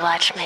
watch me.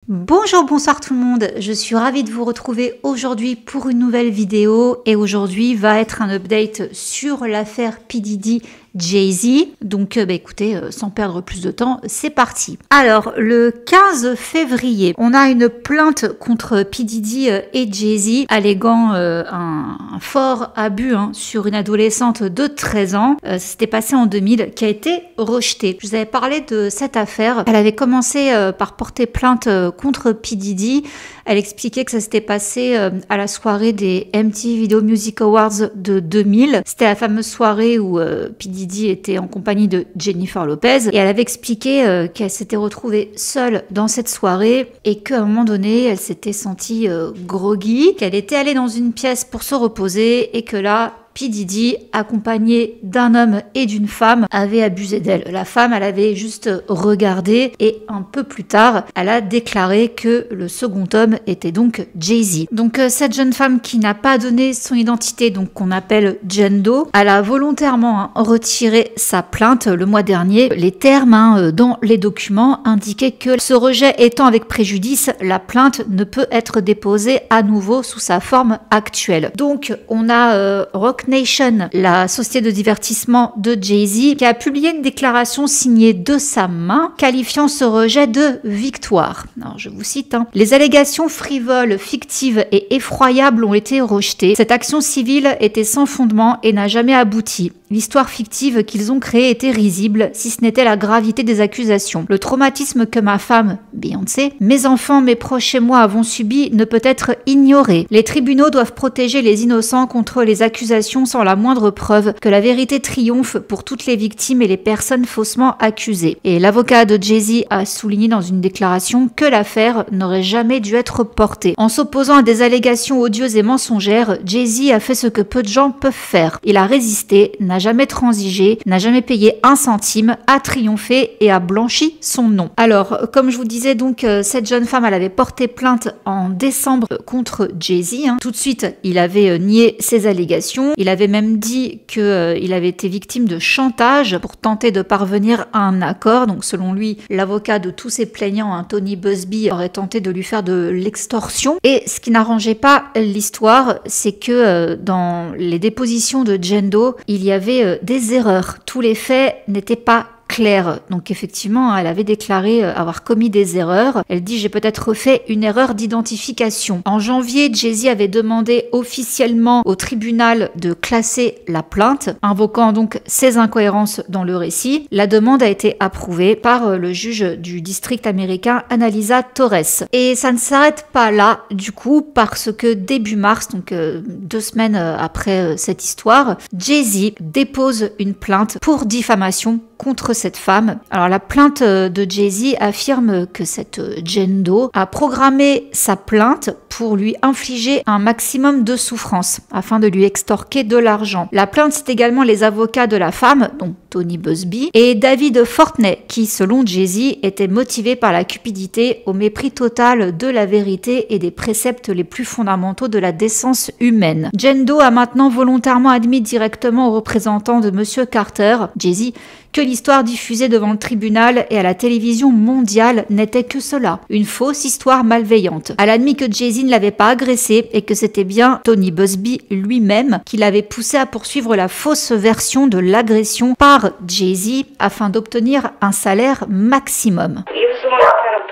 Bonjour, bonsoir tout le monde, je suis ravie de vous retrouver aujourd'hui pour une nouvelle vidéo et aujourd'hui va être un update sur l'affaire P. Diddy Jay-Z. Donc écoutez, sans perdre plus de temps, c'est parti. Alors, le 15 février, on a une plainte contre P. Diddy et Jay-Z alléguant un fort abus sur une adolescente de 13 ans. C'était passé en 2000, qui a été rejetée. Je vous avais parlé de cette affaire. Elle avait commencé par porter plainte contre P. Diddy. Elle expliquait que ça s'était passé à la soirée des MTV Video Music Awards de 2000. C'était la fameuse soirée où P. Diddy était en compagnie de Jennifer Lopez. Et elle avait expliqué qu'elle s'était retrouvée seule dans cette soirée et qu'à un moment donné, elle s'était sentie groggy, qu'elle était allée dans une pièce pour se reposer et que là, P. Diddy, accompagné d'un homme et d'une femme, avait abusé d'elle. La femme, elle avait juste regardé et un peu plus tard, elle a déclaré que le second homme était donc Jay-Z. Donc cette jeune femme qui n'a pas donné son identité, donc qu'on appelle Jane Doe, elle a volontairement retiré sa plainte le mois dernier. Les termes dans les documents indiquaient que ce rejet étant avec préjudice, la plainte ne peut être déposée à nouveau sous sa forme actuelle. Donc on a Roc Nation, la société de divertissement de Jay-Z, qui a publié une déclaration signée de sa main, qualifiant ce rejet de victoire. Alors, je vous cite, Les allégations frivoles, fictives et effroyables ont été rejetées. Cette action civile était sans fondement et n'a jamais abouti. L'histoire fictive qu'ils ont créée était risible, si ce n'était la gravité des accusations. Le traumatisme que ma femme, Beyoncé, mes enfants, mes proches et moi avons subi ne peut être ignoré. Les tribunaux doivent protéger les innocents contre les accusations sans la moindre preuve, que la vérité triomphe pour toutes les victimes et les personnes faussement accusées. Et l'avocat de Jay-Z a souligné dans une déclaration que l'affaire n'aurait jamais dû être portée. En s'opposant à des allégations odieuses et mensongères, Jay-Z a fait ce que peu de gens peuvent faire. Il a résisté, n'a jamais transigé, n'a jamais payé un centime, a triomphé et a blanchi son nom. Alors, comme je vous disais donc, cette jeune femme, elle avait porté plainte en décembre contre Jay-Z. Tout de suite, il avait nié ses allégations. Il avait même dit qu'il avait été victime de chantage pour tenter de parvenir à un accord. Donc, selon lui, l'avocat de tous ses plaignants, Tony Buzbee, aurait tenté de lui faire de l'extorsion. Et ce qui n'arrangeait pas l'histoire, c'est que dans les dépositions de Jane Doe, il y avait des erreurs. Tous les faits n'étaient pas claire. Donc effectivement, elle avait déclaré avoir commis des erreurs. Elle dit « J'ai peut-être fait une erreur d'identification ». En janvier, Jay-Z avait demandé officiellement au tribunal de classer la plainte, invoquant donc ces incohérences dans le récit. La demande a été approuvée par le juge du district américain Analisa Torres. Et ça ne s'arrête pas là, du coup, parce que début mars, donc 2 semaines après cette histoire, Jay-Z dépose une plainte pour diffamation contre cette femme. Alors la plainte de Jay-Z affirme que cette Jane Doe a programmé sa plainte pour lui infliger un maximum de souffrance afin de lui extorquer de l'argent. La plainte cite également les avocats de la femme, donc Tony Buzbee, et David Fortney, qui selon Jay-Z était motivé par la cupidité au mépris total de la vérité et des préceptes les plus fondamentaux de la décence humaine. Jane Doe a maintenant volontairement admis directement aux représentants de Monsieur Carter, Jay-Z, que l'histoire diffusée devant le tribunal et à la télévision mondiale n'était que cela, une fausse histoire malveillante. Elle a admis que Jay-Z ne l'avait pas agressé et que c'était bien Tony Buzbee lui-même qui l'avait poussé à poursuivre la fausse version de l'agression par Jay-Z afin d'obtenir un salaire maximum.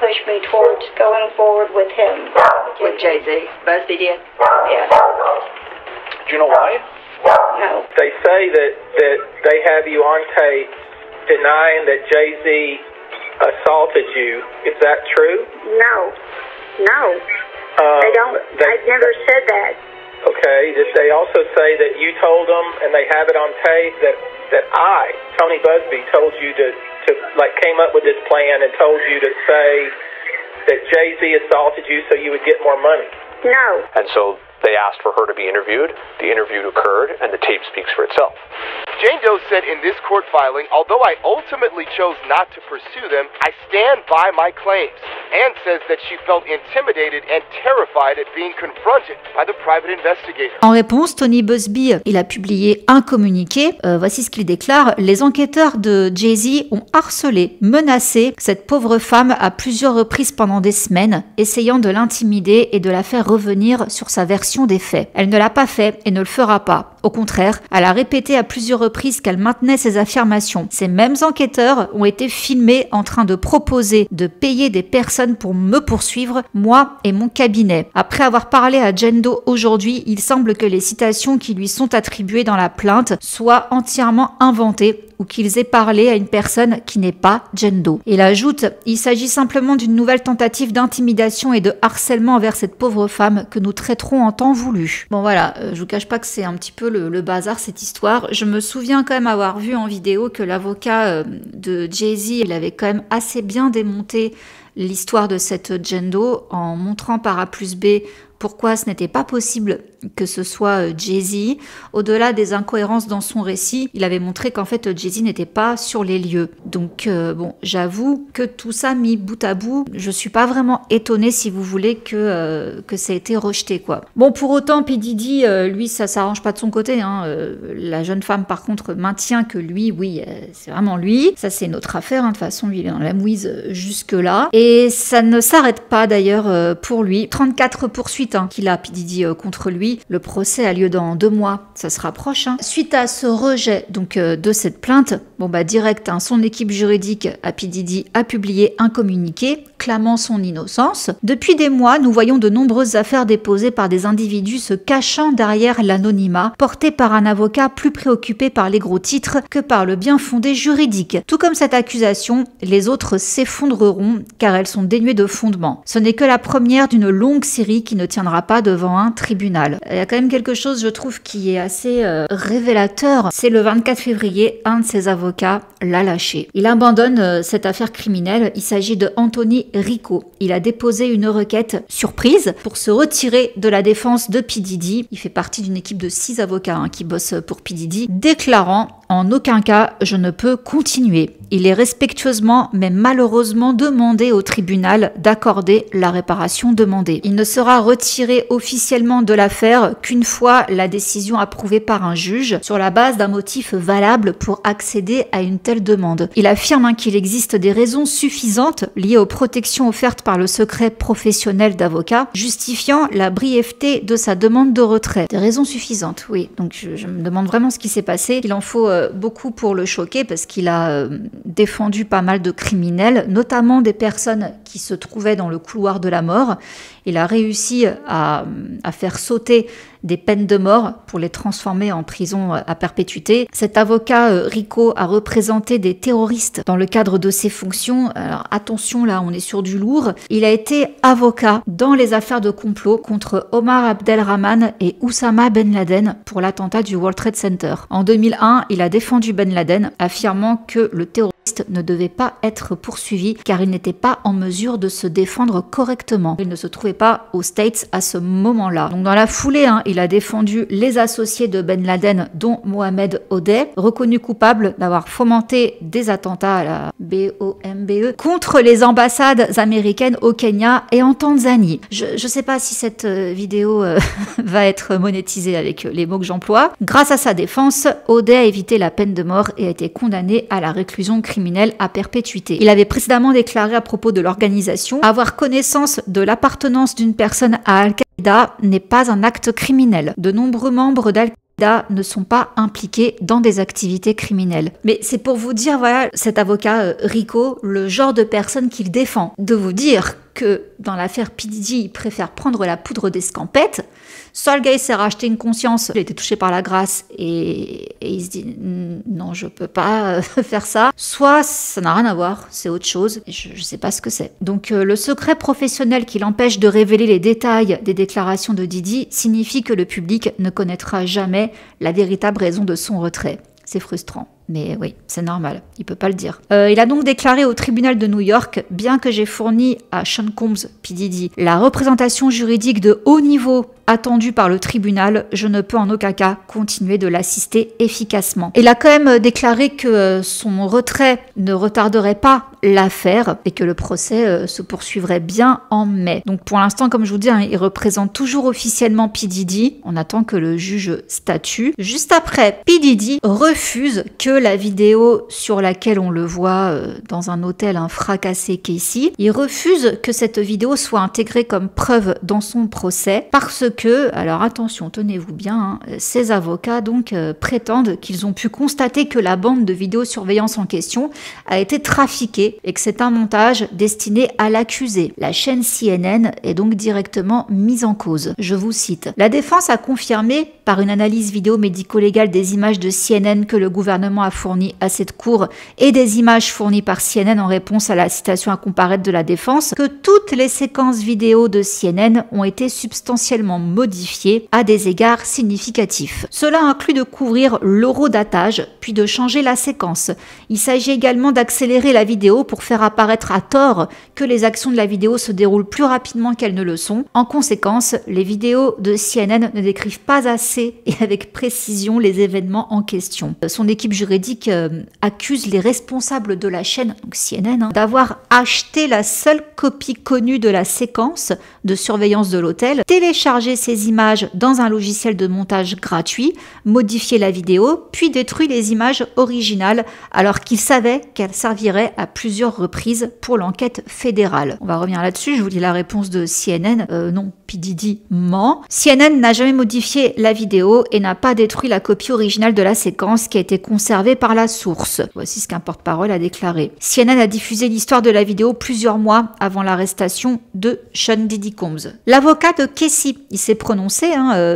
Pushed me towards going forward with him. With Jay-Z? Busby did? Yeah. Do you know why? No. They say that they have you on tape denying that Jay-Z assaulted you. Is that true? No. They don't. I've never said that. Okay. Did they also say that you told them, and they have it on tape, that I, Tony Buzbee, told you to came up with this plan and told you to say that Jay-Z assaulted you so you would get more money? No. And so They asked for her to be interviewed. The interview occurred, and the tape speaks for itself. Jane Doe said in this court filing, although I ultimately chose not to pursue them, I stand by my claims. Anne says that she felt intimidated and terrified at being confronted by the private investigator. En réponse, Tony Buzbee, il a publié un communiqué. Voici ce qu'il déclare. Les enquêteurs de Jay-Z ont harcelé, menacé cette pauvre femme à plusieurs reprises pendant des semaines, essayant de l'intimider et de la faire revenir sur sa version des faits. Elle ne l'a pas fait et ne le fera pas. Au contraire, elle a répété à plusieurs reprises qu'elle maintenait ses affirmations. Ces mêmes enquêteurs ont été filmés en train de proposer de payer des personnes pour me poursuivre, moi et mon cabinet. Après avoir parlé à Jane Doe aujourd'hui, il semble que les citations qui lui sont attribuées dans la plainte soient entièrement inventées ou qu'ils aient parlé à une personne qui n'est pas Jane Doe. Il ajoute, il s'agit simplement d'une nouvelle tentative d'intimidation et de harcèlement envers cette pauvre femme que nous traiterons en temps voulu. Bon voilà, je vous cache pas que c'est un petit peu le bazar cette histoire. Je me souviens quand même avoir vu en vidéo que l'avocat de Jay-Z, il avait quand même assez bien démonté l'histoire de cette Jane Doe en montrant par A plus B pourquoi ce n'était pas possible que ce soit Jay-Z. Au-delà des incohérences dans son récit, il avait montré qu'en fait Jay-Z n'était pas sur les lieux. Donc bon, j'avoue que tout ça mis bout à bout, je suis pas vraiment étonnée si vous voulez que ça ait été rejeté quoi. Bon, pour autant, P. Diddy, lui ça s'arrange pas de son côté, hein. La jeune femme par contre maintient que lui, oui, c'est vraiment lui. Ça c'est une autre affaire, hein. De toute façon lui il est dans la mouise jusque là. Et ça ne s'arrête pas d'ailleurs pour lui. 34 poursuites qu'il a P. Diddy contre lui. Le procès a lieu dans 2 mois, ça se rapproche. Hein. Suite à ce rejet donc de cette plainte, bon bah direct, hein, son équipe juridique à P. Diddy a publié un communiqué clamant son innocence. Depuis des mois, nous voyons de nombreuses affaires déposées par des individus se cachant derrière l'anonymat, portées par un avocat plus préoccupé par les gros titres que par le bien fondé juridique. Tout comme cette accusation, les autres s'effondreront car elles sont dénuées de fondement. Ce n'est que la première d'une longue série qui ne tiendra pas devant un tribunal. Il y a quand même quelque chose, je trouve, qui est assez révélateur. C'est le 24 février, un de ses avocats l'a lâché. Il abandonne cette affaire criminelle. Il s'agit de Anthony Rico. Il a déposé une requête surprise pour se retirer de la défense de P. Diddy. Il fait partie d'une équipe de 6 avocats qui bossent pour P. Diddy, déclarant « En aucun cas, je ne peux continuer ». Il est respectueusement, mais malheureusement demandé au tribunal d'accorder la réparation demandée. Il ne sera retiré officiellement de l'affaire qu'une fois la décision approuvée par un juge sur la base d'un motif valable pour accéder à une telle demande. Il affirme qu'il existe des raisons suffisantes liées aux protections offertes par le secret professionnel d'avocat, justifiant la brièveté de sa demande de retrait. Des raisons suffisantes, oui. Donc je me demande vraiment ce qui s'est passé. Il en faut beaucoup pour le choquer parce qu'il a défendu pas mal de criminels, notamment des personnes qui se trouvaient dans le couloir de la mort. Il a réussi à faire sauter des peines de mort pour les transformer en prison à perpétuité. Cet avocat Rico a représenté des terroristes dans le cadre de ses fonctions. Alors attention, là on est sur du lourd. Il a été avocat dans les affaires de complot contre Omar Abdelrahman et Oussama Ben Laden pour l'attentat du World Trade Center. En 2001, il a défendu Ben Laden, affirmant que le terroriste ne devait pas être poursuivi car il n'était pas en mesure de se défendre correctement. Il ne se trouvait pas aux States à ce moment-là. Donc dans la foulée, il a défendu les associés de Ben Laden, dont Mohamed Odeh, reconnu coupable d'avoir fomenté des attentats à la BOMBE contre les ambassades américaines au Kenya et en Tanzanie. Je ne sais pas si cette vidéo va être monétisée avec les mots que j'emploie. Grâce à sa défense, Odeh a évité la peine de mort et a été condamné à la réclusion criminelle à perpétuité. Il avait précédemment déclaré à propos de l'organisation avoir connaissance de l'appartenance d'une personne à Al-Qaïda n'est pas un acte criminel. De nombreux membres d'Al-Qaïda ne sont pas impliqués dans des activités criminelles. Mais c'est pour vous dire, voilà, cet avocat Rico, le genre de personne qu'il défend. De vous dire que dans l'affaire P. Diddy, il préfère prendre la poudre d'escampette. Soit le gars il s'est racheté une conscience, il a été touché par la grâce et il se dit non, je peux pas faire ça. Soit ça n'a rien à voir, c'est autre chose, je sais pas ce que c'est. Donc le secret professionnel qui l'empêche de révéler les détails des déclarations de Diddy signifie que le public ne connaîtra jamais la véritable raison de son retrait. C'est frustrant. Mais oui, c'est normal, il peut pas le dire. Il a donc déclaré au tribunal de New York, bien que j'ai fourni à Sean Combs, P. Diddy, la représentation juridique de haut niveau attendu par le tribunal, je ne peux en aucun cas continuer de l'assister efficacement. Il a quand même déclaré que son retrait ne retarderait pas l'affaire et que le procès se poursuivrait bien en mai. Donc pour l'instant, comme je vous dis, hein, il représente toujours officiellement P. Diddy. On attend que le juge statue. Juste après, P. Diddy refuse que la vidéo sur laquelle on le voit dans un hôtel fracasser Casey, il refuse que cette vidéo soit intégrée comme preuve dans son procès parce que, alors attention, tenez-vous bien, hein, ses avocats donc prétendent qu'ils ont pu constater que la bande de vidéosurveillance en question a été trafiquée et que c'est un montage destiné à l'accusé. La chaîne CNN est donc directement mise en cause. Je vous cite. La défense a confirmé par une analyse vidéo médico-légale des images de CNN que le gouvernement a fourni à cette cour et des images fournies par CNN en réponse à la citation à comparaître de la défense que toutes les séquences vidéo de CNN ont été substantiellement modifiées à des égards significatifs. Cela inclut de couvrir l'horodatage puis de changer la séquence. Il s'agit également d'accélérer la vidéo pour faire apparaître à tort que les actions de la vidéo se déroulent plus rapidement qu'elles ne le sont. En conséquence, les vidéos de CNN ne décrivent pas assez et avec précision les événements en question. Son équipe juridique accuse les responsables de la chaîne, donc CNN, d'avoir acheté la seule copie connue de la séquence de surveillance de l'hôtel, téléchargé ces images dans un logiciel de montage gratuit, modifié la vidéo, puis détruit les images originales alors qu'ils savaient qu'elles serviraient à plusieurs reprises pour l'enquête fédérale. On va revenir là-dessus, je vous lis la réponse de CNN. Non, P. Diddy ment. CNN n'a jamais modifié la vidéo et n'a pas détruit la copie originale de la séquence qui a été conservée par la source. Voici ce qu'un porte-parole a déclaré. CNN a diffusé l'histoire de la vidéo plusieurs mois avant l'arrestation de Sean Diddy Combs. L'avocat de Casey, il s'est prononcé,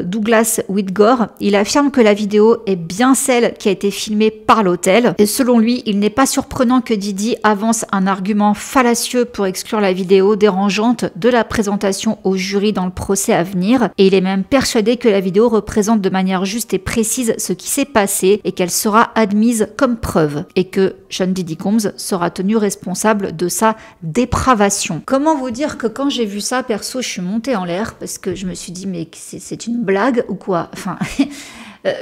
Douglas Whitgore, il affirme que la vidéo est bien celle qui a été filmée par l'hôtel et selon lui, il n'est pas surprenant que Diddy avance un argument fallacieux pour exclure la vidéo dérangeante de la présentation au jury dans le procès à venir et il est même persuadé que la vidéo représente de manière juste et précise ce qui s'est passé et qu'elle sera admise comme preuve et que Sean Diddy Combs sera tenu responsable de sa dépravation. Comment vous dire que quand j'ai vu ça, perso, je suis montée en l'air parce que je me suis dit mais c'est une blague ou quoi? Enfin,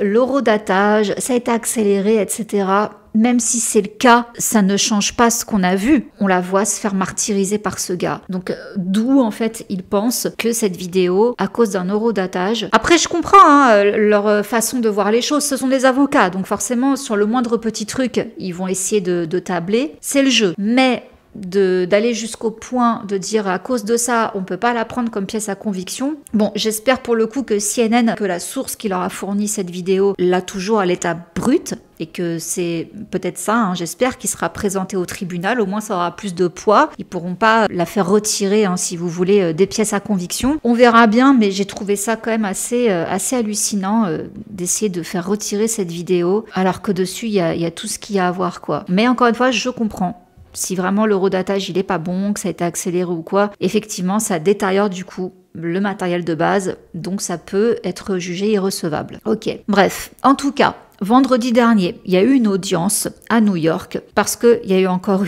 l'horodatage, ça a été accéléré, etc. Même si c'est le cas, ça ne change pas ce qu'on a vu. On la voit se faire martyriser par ce gars. Donc d'où en fait ils pensent que cette vidéo, à cause d'un horodatage... Après je comprends leur façon de voir les choses, ce sont des avocats. Donc forcément sur le moindre petit truc, ils vont essayer de tabler. C'est le jeu. Mais d'aller jusqu'au point de dire à cause de ça, on peut pas la prendre comme pièce à conviction. Bon, j'espère pour le coup que CNN, que la source qui leur a fourni cette vidéo, l'a toujours à l'état brut et que c'est peut-être ça, j'espère, qui sera présenté au tribunal. Au moins, ça aura plus de poids. Ils pourront pas la faire retirer, si vous voulez, des pièces à conviction. On verra bien, mais j'ai trouvé ça quand même assez hallucinant d'essayer de faire retirer cette vidéo alors que dessus, il y a tout ce qu'il y a à voir, quoi. Mais encore une fois, je comprends. Si vraiment l'horodatage il est pas bon, que ça a été accéléré ou quoi, effectivement ça détériore du coup le matériel de base, donc ça peut être jugé irrecevable. Ok, bref, en tout cas, vendredi dernier, il y a eu une audience à New York parce qu'il y a eu encore,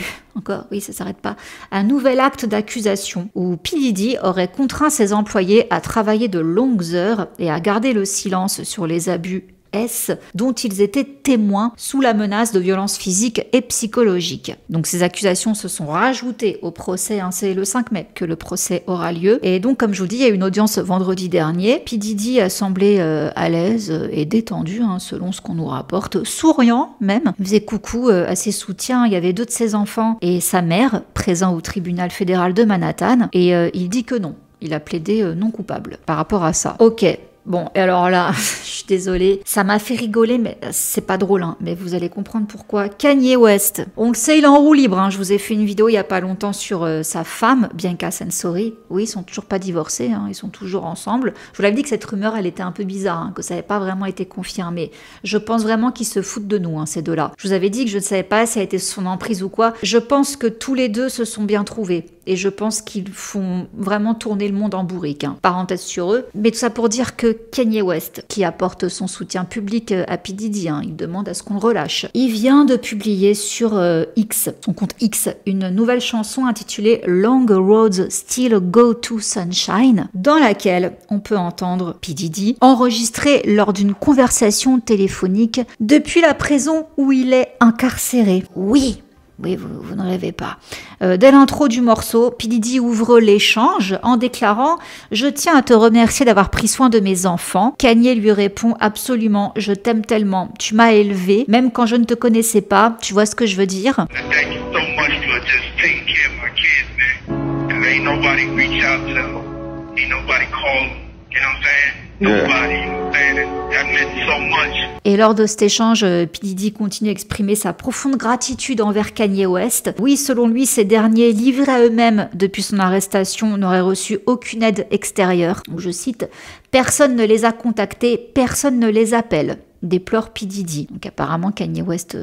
oui, ça s'arrête pas, un nouvel acte d'accusation où P. Diddy aurait contraint ses employés à travailler de longues heures et à garder le silence sur les abus dont ils étaient témoins sous la menace de violences physiques et psychologiques. Donc ces accusations se sont rajoutées au procès, c'est le 5 mai que le procès aura lieu. Et donc comme je vous dis, il y a eu une audience vendredi dernier. P. Diddy a semblé à l'aise et détendu, selon ce qu'on nous rapporte, souriant même. Il faisait coucou à ses soutiens, il y avait 2 de ses enfants et sa mère présents au tribunal fédéral de Manhattan et il dit que non. Il a plaidé non coupable par rapport à ça. Ok. Bon, et alors là, je suis désolée, ça m'a fait rigoler, mais c'est pas drôle, mais vous allez comprendre pourquoi. Kanye West, on le sait, il est en roue libre, je vous ai fait une vidéo il y a pas longtemps sur sa femme, Bianca Censori. Oui, ils sont toujours pas divorcés, ils sont toujours ensemble. Je vous l'avais dit que cette rumeur, elle était un peu bizarre, que ça n'avait pas vraiment été confirmé. Je pense vraiment qu'ils se foutent de nous, ces deux-là. Je vous avais dit que je ne savais pas si elle était sous son emprise ou quoi. Je pense que tous les deux se sont bien trouvés. et je pense qu'ils font vraiment tourner le monde en bourrique. Hein. Parenthèse sur eux. Mais tout ça pour dire que Kanye West, qui apporte son soutien public à P. Diddy, hein, il demande à ce qu'on le relâche. Il vient de publier sur X, son compte X, une nouvelle chanson intitulée Long Roads Still Go to Sunshine, dans laquelle on peut entendre P. Diddy enregistré lors d'une conversation téléphonique depuis la prison où il est incarcéré. Oui, vous ne rêvez pas. Dès l'intro du morceau, P. Diddy ouvre l'échange en déclarant « Je tiens à te remercier d'avoir pris soin de mes enfants ». Kanye lui répond « Absolument, je t'aime tellement, tu m'as élevé, même quand je ne te connaissais pas, tu vois ce que je veux dire ?» Et lors de cet échange, P. Diddy continue à exprimer sa profonde gratitude envers Kanye West. Oui, selon lui, ces derniers, livrés à eux-mêmes depuis son arrestation, n'auraient reçu aucune aide extérieure. Je cite, « Personne ne les a contactés, personne ne les appelle ». Déplore P. Diddy. Donc apparemment Kanye West,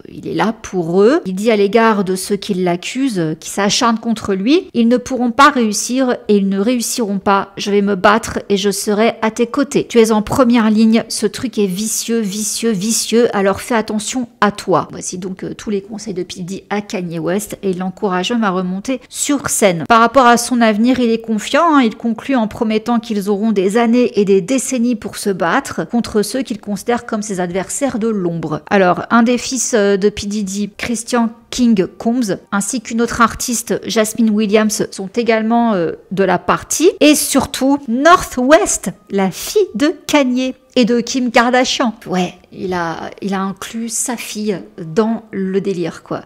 il est là pour eux. Il dit à l'égard de ceux qui l'accusent, qui s'acharnent contre lui, ils ne pourront pas réussir et ils ne réussiront pas. Je vais me battre et je serai à tes côtés. Tu es en première ligne, ce truc est vicieux, vicieux, vicieux, alors fais attention à toi. Voici donc tous les conseils de P. Diddy à Kanye West et il l'encourage même à remonter sur scène. Par rapport à son avenir, il est confiant, hein, il conclut en promettant qu'ils auront des années et des décennies pour se battre contre ceux qu'il considère comme ses adversaires de l'ombre. Alors, un des fils de P. Diddy, Christian King Combs, ainsi qu'une autre artiste, Jasmine Williams, sont également de la partie. Et surtout, North West, la fille de Kanye et de Kim Kardashian. Ouais, il a inclus sa fille dans le délire, quoi.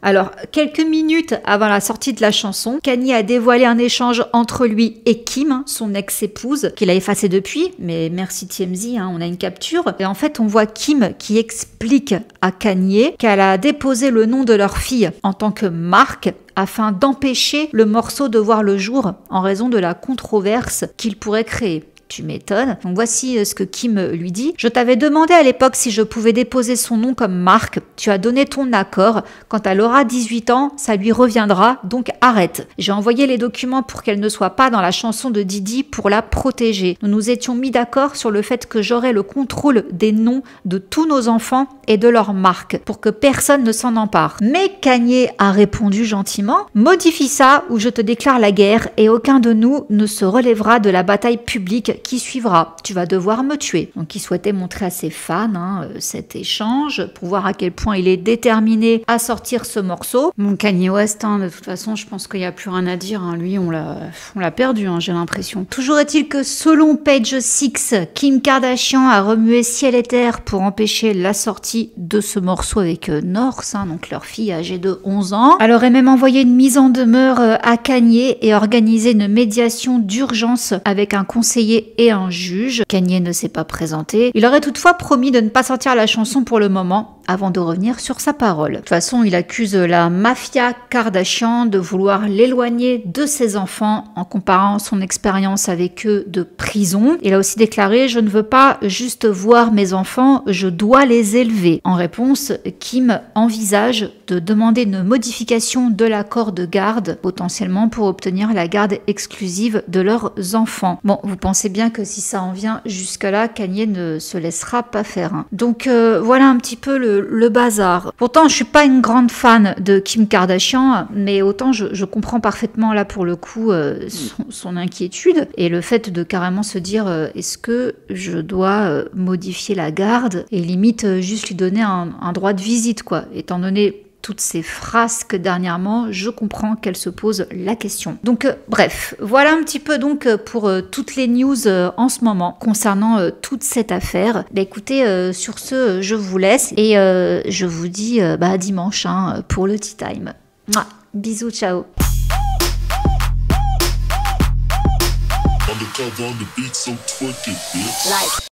Alors, quelques minutes avant la sortie de la chanson, Kanye a dévoilé un échange entre lui et Kim, son ex-épouse, qu'il a effacé depuis, mais merci TMZ, hein, on a une capture. Et en fait, on voit Kim qui explique à Kanye qu'elle a déposé le nom de leur fille en tant que marque afin d'empêcher le morceau de voir le jour en raison de la controverse qu'il pourrait créer. Tu m'étonnes. Donc voici ce que Kim lui dit. Je t'avais demandé à l'époque si je pouvais déposer son nom comme marque. Tu as donné ton accord. Quand elle aura 18 ans, ça lui reviendra. Donc arrête. J'ai envoyé les documents pour qu'elle ne soit pas dans la chanson de Diddy pour la protéger. Nous nous étions mis d'accord sur le fait que j'aurais le contrôle des noms de tous nos enfants et de leurs marques pour que personne ne s'en empare. Mais Kanye a répondu gentiment. Modifie ça ou je te déclare la guerre et aucun de nous ne se relèvera de la bataille publique qui suivra. Tu vas devoir me tuer. Donc il souhaitait montrer à ses fans cet échange pour voir à quel point il est déterminé à sortir ce morceau. Mon Kanye West, de toute façon, je pense qu'il n'y a plus rien à dire. Lui, on l'a perdu, j'ai l'impression. Toujours est-il que selon Page Six, Kim Kardashian a remué ciel et terre pour empêcher la sortie de ce morceau avec North, donc leur fille âgée de 11 ans. Elle aurait même envoyé une mise en demeure à Kanye et organisé une médiation d'urgence avec un conseiller et un juge. Kanye ne s'est pas présenté. Il aurait toutefois promis de ne pas sortir la chanson pour le moment, avant de revenir sur sa parole. De toute façon, il accuse la mafia Kardashian de vouloir l'éloigner de ses enfants en comparant son expérience avec eux de prison. Il a aussi déclaré « Je ne veux pas juste voir mes enfants, je dois les élever ». En réponse, Kim envisage de demander une modification de l'accord de garde, potentiellement pour obtenir la garde exclusive de leurs enfants. Bon, vous pensez bien que si ça en vient jusque-là, Kanye ne se laissera pas faire. Donc voilà un petit peu le bazar. Pourtant, je suis pas une grande fan de Kim Kardashian, mais autant je comprends parfaitement là pour le coup son inquiétude et le fait de carrément se dire est-ce que je dois modifier la garde et limite juste lui donner un droit de visite, quoi, étant donné toutes ces frasques dernièrement, je comprends qu'elle se pose la question. Donc bref, voilà un petit peu donc pour toutes les news en ce moment concernant toute cette affaire. Écoutez, sur ce, je vous laisse et je vous dis à dimanche pour le Tea Time. Mouah, bisous, ciao.